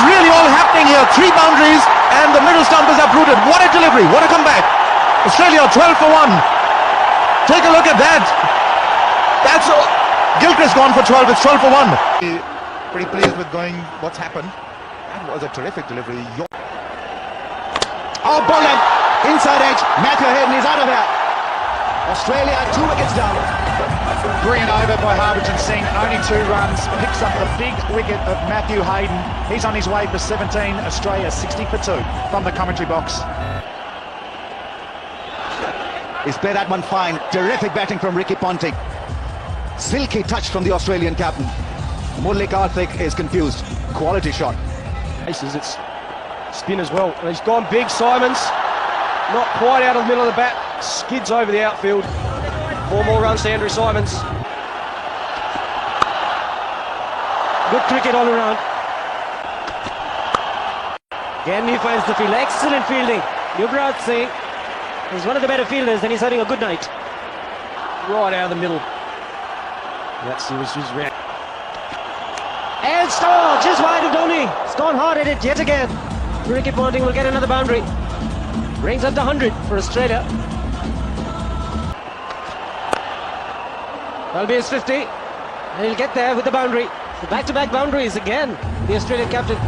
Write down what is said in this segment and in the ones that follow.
really all happening here. 3 boundaries and the middle stump is uprooted. What a delivery, what a comeback. Australia 12 for 1. Take a look at that. That's Gilchrist gone for 12, it's 12 for 1. Pretty pleased with what's happened. That was a terrific delivery. Oh, Boland, inside edge, Matthew Hayden is out of there. Australia 2 wickets down. Brilliant over by Harbhajan Singh, only 2 runs, picks up the big wicket of Matthew Hayden. He's on his way for 17, Australia 60 for 2 from the commentary box. He's played that one fine. Terrific batting from Ricky Ponting. Silky touch from the Australian captain. Murali Karthik is confused. Quality shot. Aces, it's spin as well. And he's gone big, Simons. Not quite out of the middle of the bat. Skids over the outfield. 4 more runs to Andrew Simons. Good cricket all around. Again he finds the field. Excellent fielding. Yuvraj Singh is one of the better fielders and he's having a good night. Right out of the middle. That's his reaction. And Storr just wide of Dhoni. It's gone hard at it yet again. Ricky Ponting will get another boundary. Brings up the 100 for Australia. That'll be his 50. And he'll get there with the boundary. The back-to-back boundaries again. The Australian captain.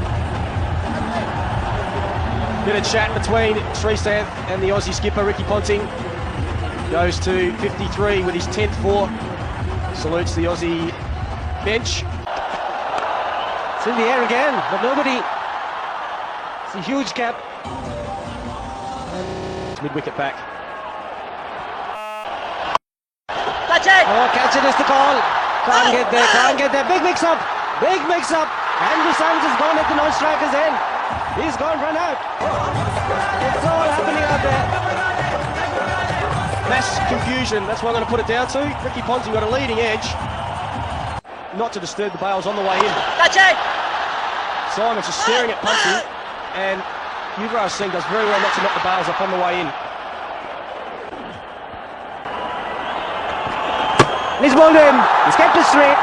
Bit of chat between Sreesanth and the Aussie skipper Ricky Ponting. Goes to 53 with his 10th 4. Salutes the Aussie bench. It's in the air again, but nobody. It's a huge cap. Mid-wicket back. Catch it! Oh, catch it is the call. Can't get there, can't get there. Big mix-up. Big mix-up. Andrew Simons has gone at the non-striker's end. He's gone run out. It's all happening out there. Mass confusion, that's what I'm going to put it down to. Ricky Ponting got a leading edge. Not to disturb the bails on the way in. Catch it! Simons is staring at Ponting, and Yuvraj Singh does very well not to knock the bails up on the way in. He's bowled in. He's kept it straight.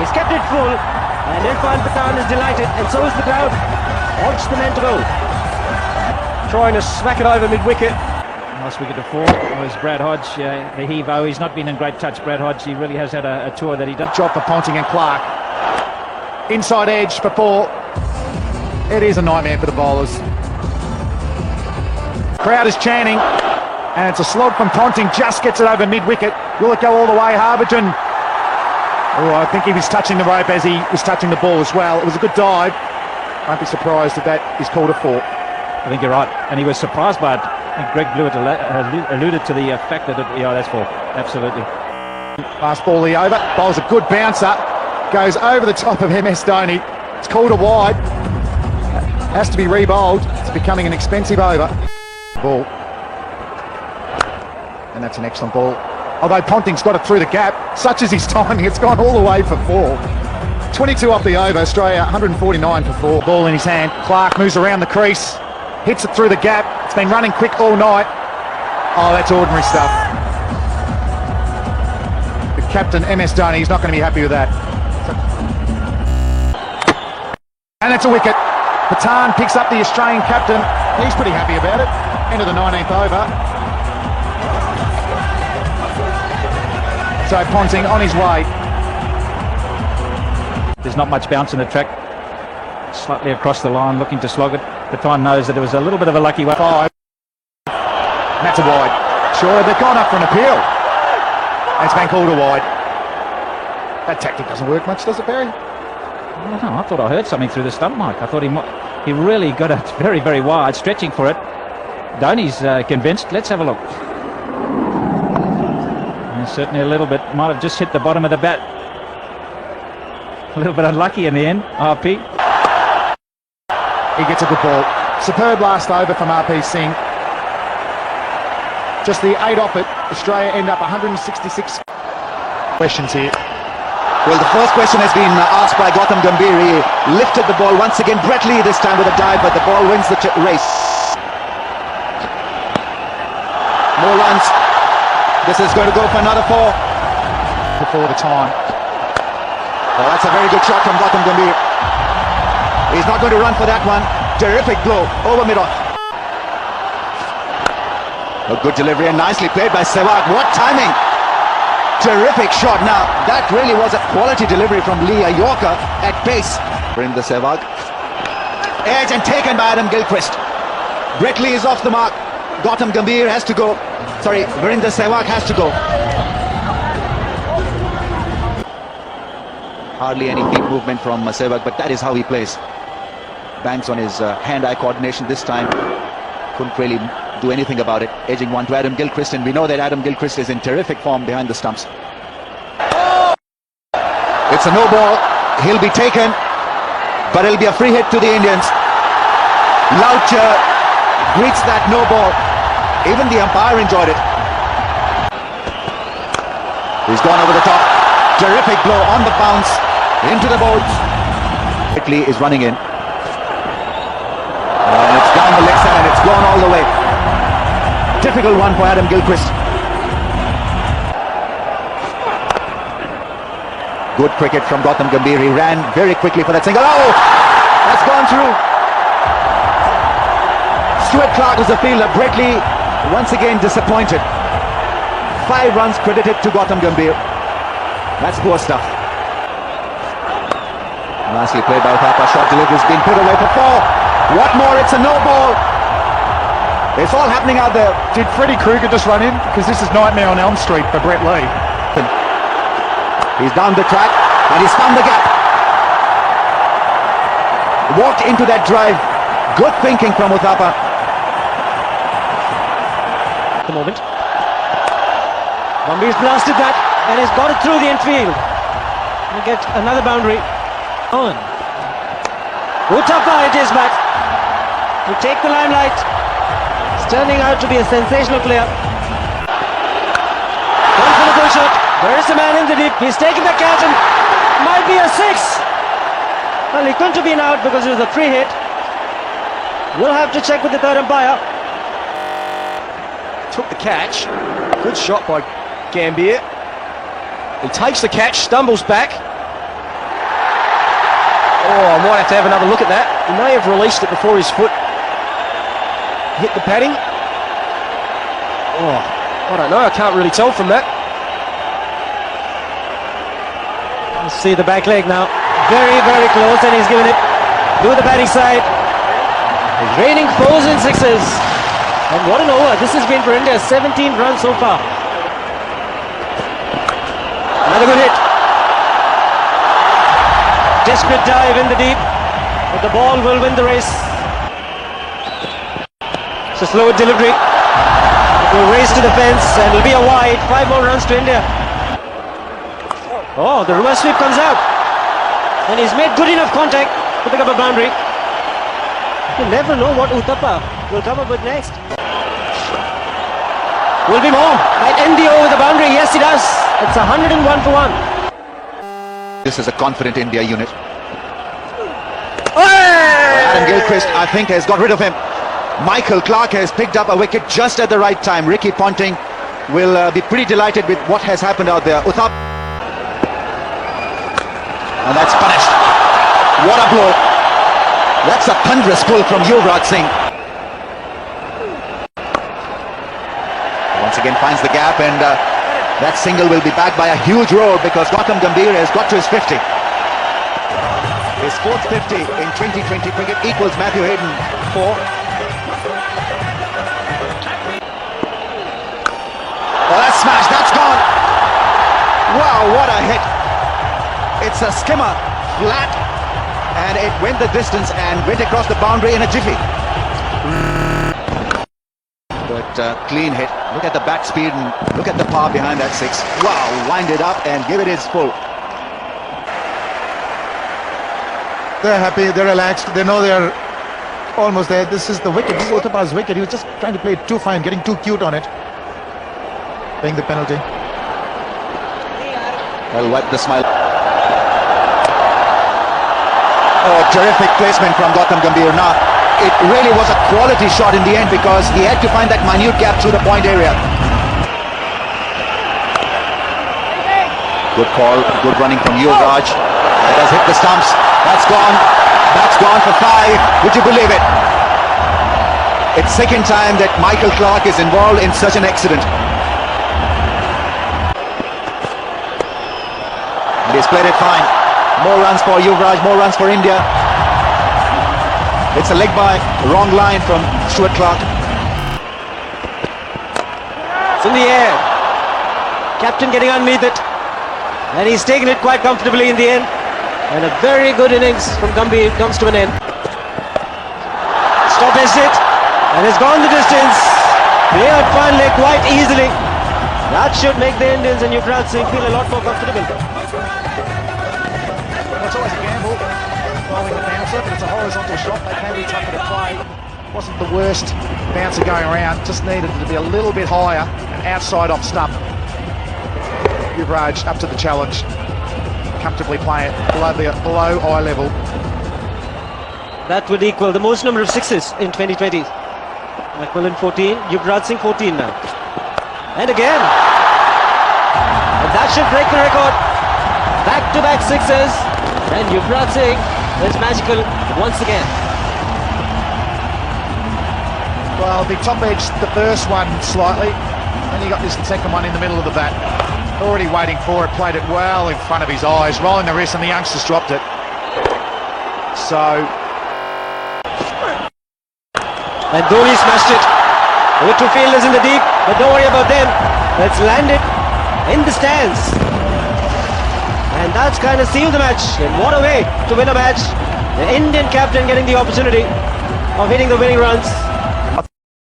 He's kept it full. And Irfan Pathan is delighted, and so is the crowd. Wants the men to go. Trying to smack it over mid-wicket. Last wicket to fall was Brad Hodge. The Hevo, he's not been in great touch, Brad Hodge. He really has had a tour that he does. Job for Ponting and Clark. Inside edge for 4. It is a nightmare for the bowlers. Crowd is chanting, and it's a slog from Ponting. Just gets it over mid-wicket. Will it go all the way? Harbhajan. Oh, I think he was touching the rope as he was touching the ball as well. It was a good dive. Won't be surprised if that is called a 4. I think you're right, and he was surprised by it. I think Greg Blewett alluded to the fact that that's 4. Absolutely. Last ball the over. Bowls a good bouncer. Goes over the top of MS Dhoni. It's called a wide. Has to be re-bowled. It's becoming an expensive over. Ball. And that's an excellent ball. Although Ponting's got it through the gap, such as his timing, it's gone all the way for 4. 22 off the over, Australia 149 for 4. Ball in his hand. Clark moves around the crease. Hits it through the gap. It's been running quick all night. Oh, that's ordinary stuff. The captain, MS Dhoni, he's not going to be happy with that. And that's a wicket. Pathan picks up the Australian captain. He's pretty happy about it. End of the 19th over. So Ponting on his way. There's not much bounce in the track. Slightly across the line, looking to slog it. Pathan knows that it was a little bit of a lucky one. 5. That's a wide. Sure, they've gone up for an appeal. And it's been called a wide. That tactic doesn't work much, does it, Barry? I don't know, I thought I heard something through the stump, Mike. I thought he really got it very, very wide, stretching for it. Dhoni's convinced. Let's have a look. And certainly a little bit. Might have just hit the bottom of the bat. A little bit unlucky in the end, RP. He gets a good ball. Superb last over from RP Singh. Just the 8 off it. Australia end up 166 questions here. Well, the first question has been asked by Gautam Gambhir. He lifted the ball once again. Brett Lee this time with a dive, but the ball wins the race. More runs. This is going to go for another 4. Before the time. Well, that's a very good shot from Gautam Gambhir. He's not going to run for that one. Terrific blow over mid-off. A good delivery and nicely played by Sehwag. What timing! Terrific shot. Now, that really was a quality delivery from Lee, a Yorker at pace. Bring the Sehwag. Edge and taken by Adam Gilchrist. Brett Lee is off the mark. Gautam Gambhir has to go. Sorry, Virender Sehwag has to go. Hardly any feet movement from Sehwag, but that is how he plays. Banks on his hand-eye coordination this time. Couldn't really do anything about it. Edging one to Adam Gilchrist, and we know that Adam Gilchrist is in terrific form behind the stumps. It's a no ball. He'll be taken, but it'll be a free hit to the Indians. Loucher greets that no ball. Even the umpire enjoyed it. He's gone over the top. Terrific blow on the bounce into the boards. Quickly is running in. And it's down the leg side and it's gone all the way. Difficult one for Adam Gilchrist. Good cricket from Gautam Gambhir. He ran very quickly for that single. Oh! That's gone through. Stuart Clark was the fielder. Brett Lee once again disappointed. 5 runs credited to Gautam Gambhir. That's poor stuff. Nicely played by Thapa. Shot delivery has been put away for 4. What more? It's a no ball. It's all happening out there. Did Freddie Krueger just run in? Because this is nightmare on Elm Street for Brett Lee. He's down the track and he's found the gap. Walked into that drive. Good thinking from Uthappa. At the moment. Gambhir's blasted that and he's got it through the infield. He'll get another boundary. On. Uthappa, it is back. To take the limelight. It's turning out to be a sensational player. Going for the goal shot. There is a man in the deep. He's taking the catch and might be a 6. Well, he couldn't have been out because it was a free hit. We'll have to check with the third umpire. Took the catch. Good shot by Gambhir. He takes the catch, stumbles back. Oh, I might have to have another look at that. He may have released it before his foot hit the padding. Oh, I don't know. I can't really tell from that. Let's see the back leg now. Very, very close, and he's given it to the batting side. It's raining 4s and 6s. And what an over. This has been for India. 17 runs so far. Another good hit. Desperate dive in the deep. But the ball will win the race. It's a slow delivery. It will race to the fence and it'll be a wide. 5 more runs to India. Oh, the reverse sweep comes out. And he's made good enough contact to pick up a boundary. You never know what Uthappa will come up with next. Will be more. Might end the over with the boundary. Yes, he does. It's 101 for 1. This is a confident India unit. Adam Gilchrist, I think, has got rid of him. Michael Clarke has picked up a wicket just at the right time. Ricky Ponting will be pretty delighted with what has happened out there. Uthappa. And that's punished. What a blow. That's a thunderous pull from Yuvraj Singh. Once again finds the gap, and that single will be backed by a huge roar because Gautam Gambhir has got to his 50. His 4th 50 in 2020 cricket equals Matthew Hayden 4. Oh, that's smashed. That's gone. Wow, what a hit. It's a skimmer, flat, and it went the distance and went across the boundary in a jiffy. But clean hit. Look at the bat speed and look at the power behind that 6. Wow, wind it up and give it its full. They're happy, they're relaxed, they know they're almost there. This is the wicket, this is Uthappa's wicket. He was just trying to play it too fine, getting too cute on it. Paying the penalty. I'll wipe the smile. Oh, terrific placement from Gautam Gambhir. Now, it really was a quality shot in the end because he had to find that minute gap through the point area. Good call, good running from Yuvraj. That has hit the stumps. That's gone. That's gone for 5. Would you believe it? It's second time that Michael Clarke is involved in such an accident. And he's played it fine. More runs for Yuvraj, more runs for India. It's a leg by, wrong line from Stuart Clark. It's in the air. Captain getting underneath it. And he's taken it quite comfortably in the end. And a very good innings from Gambhir comes to an end. Stoppaged it. And has gone the distance. Cleared finally quite easily. That should make the Indians and Yuvraj Singh feel a lot more comfortable. It's always a gamble, bowling the bouncer, but it's a horizontal shot. They can be tougher to play. Wasn't the worst bouncer going around, just needed to be a little bit higher, and outside off stump. Yuvraj up to the challenge, comfortably playing it below eye level. That would equal the most number of sixes in 2020. Macmillan 14, Yuvraj Singh 14 now. And again. And that should break the record. Back-to-back sixes. And Yuvraj Singh is magical once again. Well, the top edge, the first one slightly, and you got this second one in the middle of the bat. Already waiting for it, played it well in front of his eyes, rolling the wrist, and the youngsters dropped it. So... And Dhoni smashed it. With two fielders in the deep, but don't worry about them. Let's land it in the stands. And that's kind of sealed the match. And what a way to win a match. The Indian captain getting the opportunity of hitting the winning runs.